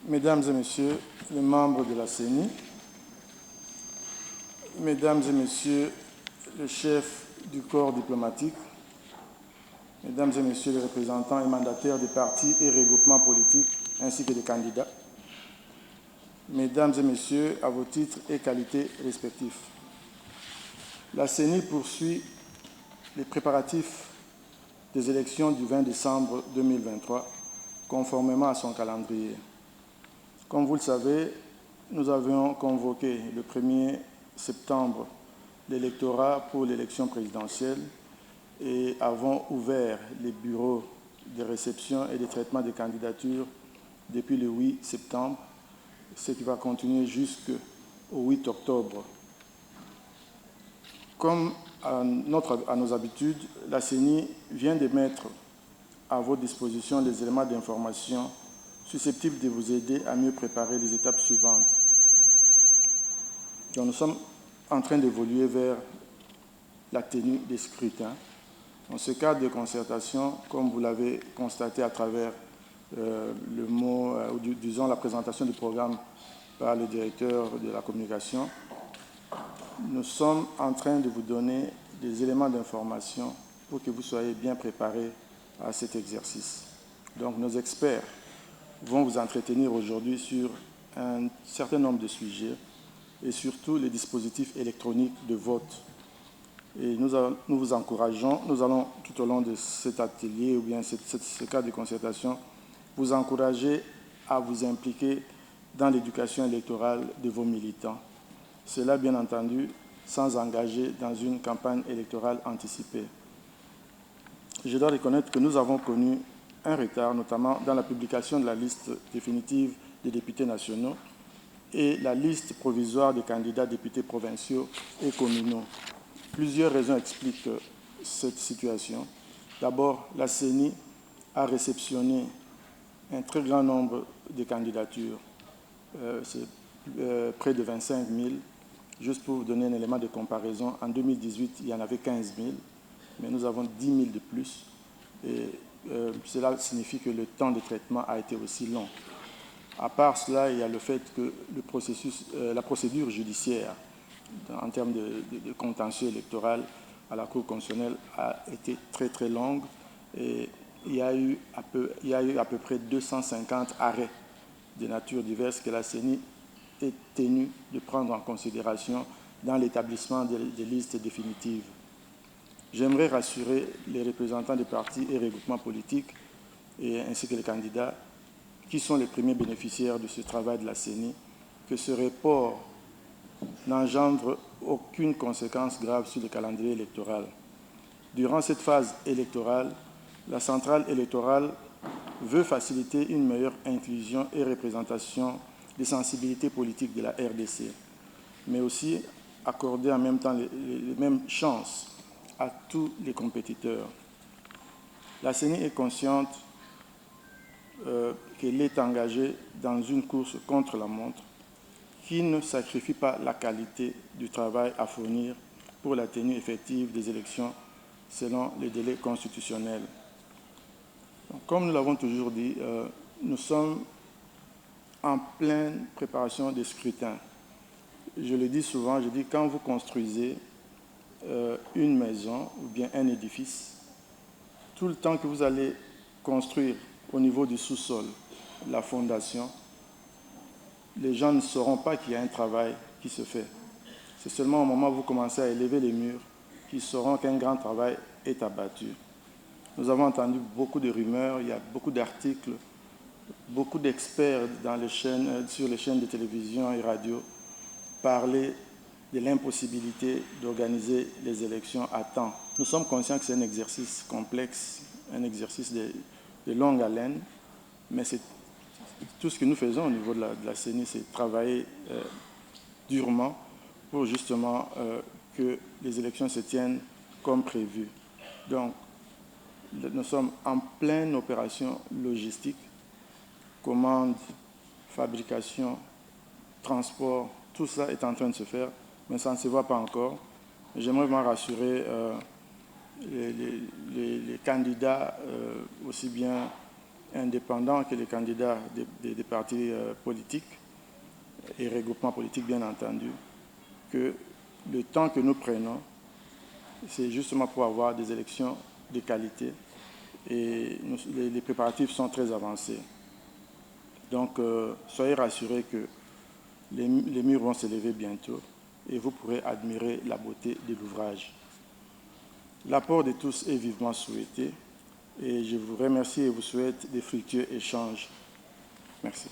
Mesdames et Messieurs les membres de la CENI, Mesdames et Messieurs les chefs du corps diplomatique, Mesdames et Messieurs les représentants et mandataires des partis et regroupements politiques, ainsi que des candidats, Mesdames et Messieurs, à vos titres et qualités respectifs, la CENI poursuit les préparatifs des élections du 20 décembre 2023, conformément à son calendrier. Comme vous le savez, nous avions convoqué le 1er septembre l'électorat pour l'élection présidentielle et avons ouvert les bureaux de réception et de traitement des candidatures depuis le 8 septembre, ce qui va continuer jusqu'au 8 octobre. Comme à nos habitudes, la CENI vient de mettre à votre disposition les éléments d'information susceptibles de vous aider à mieux préparer les étapes suivantes. Donc, nous sommes en train d'évoluer vers la tenue des scrutins. Dans ce cadre de concertation, comme vous l'avez constaté à travers disons la présentation du programme par le directeur de la communication, nous sommes en train de vous donner des éléments d'information pour que vous soyez bien préparés à cet exercice. Donc, nos experts vont vous entretenir aujourd'hui sur un certain nombre de sujets et surtout les dispositifs électroniques de vote. Et nous vous encourageons, nous allons tout au long de cet atelier ou bien ce cadre de concertation, vous encourager à vous impliquer dans l'éducation électorale de vos militants. Cela, bien entendu, sans engager dans une campagne électorale anticipée. Je dois reconnaître que nous avons connu un retard, notamment dans la publication de la liste définitive des députés nationaux et la liste provisoire des candidats députés provinciaux et communaux. Plusieurs raisons expliquent cette situation. D'abord, la CENI a réceptionné un très grand nombre de candidatures, c'est près de 25 000. Juste pour vous donner un élément de comparaison, en 2018, il y en avait 15 000, mais nous avons 10 000 de plus. Et cela signifie que le temps de traitement a été aussi long. À part cela, il y a le fait que la procédure judiciaire, en termes de contentieux électoral à la Cour constitutionnelle, a été très très longue. Et il y a eu à peu près 250 arrêts de nature diverse que la CENI est tenue de prendre en considération dans l'établissement des listes définitives. J'aimerais rassurer les représentants des partis et regroupements politiques ainsi que les candidats qui sont les premiers bénéficiaires de ce travail de la CENI que ce report n'engendre aucune conséquence grave sur le calendrier électoral. Durant cette phase électorale, la centrale électorale veut faciliter une meilleure inclusion et représentation des sensibilités politiques de la RDC, mais aussi accorder en même temps les mêmes chances à tous les compétiteurs. La CENI est consciente qu'elle est engagée dans une course contre la montre qui ne sacrifie pas la qualité du travail à fournir pour la tenue effective des élections selon les délais constitutionnels. Donc, comme nous l'avons toujours dit, nous sommes en pleine préparation des scrutins. Je le dis souvent, je dis quand vous construisez une maison ou bien un édifice, tout le temps que vous allez construire au niveau du sous-sol, la fondation, les gens ne sauront pas qu'il y a un travail qui se fait. C'est seulement au moment où vous commencez à élever les murs qu'ils sauront qu'un grand travail est abattu. Nous avons entendu beaucoup de rumeurs, il y a beaucoup d'articles, beaucoup d'experts sur les chaînes de télévision et radio parler de l'impossibilité d'organiser les élections à temps. Nous sommes conscients que c'est un exercice complexe, un exercice de longue haleine, mais c'est tout ce que nous faisons au niveau de la CENI, c'est travailler durement pour justement que les élections se tiennent comme prévu. Donc, nous sommes en pleine opération logistique, commande, fabrication, transport, tout ça est en train de se faire, mais ça ne se voit pas encore. J'aimerais vraiment rassurer les candidats, aussi bien indépendants que les candidats des partis politiques et regroupements politiques, bien entendu, que le temps que nous prenons, c'est justement pour avoir des élections de qualité et les préparatifs sont très avancés. Donc, soyez rassurés que les murs vont s'élever bientôt et vous pourrez admirer la beauté de l'ouvrage. L'apport de tous est vivement souhaité et je vous remercie et vous souhaite des fructueux échanges. Merci.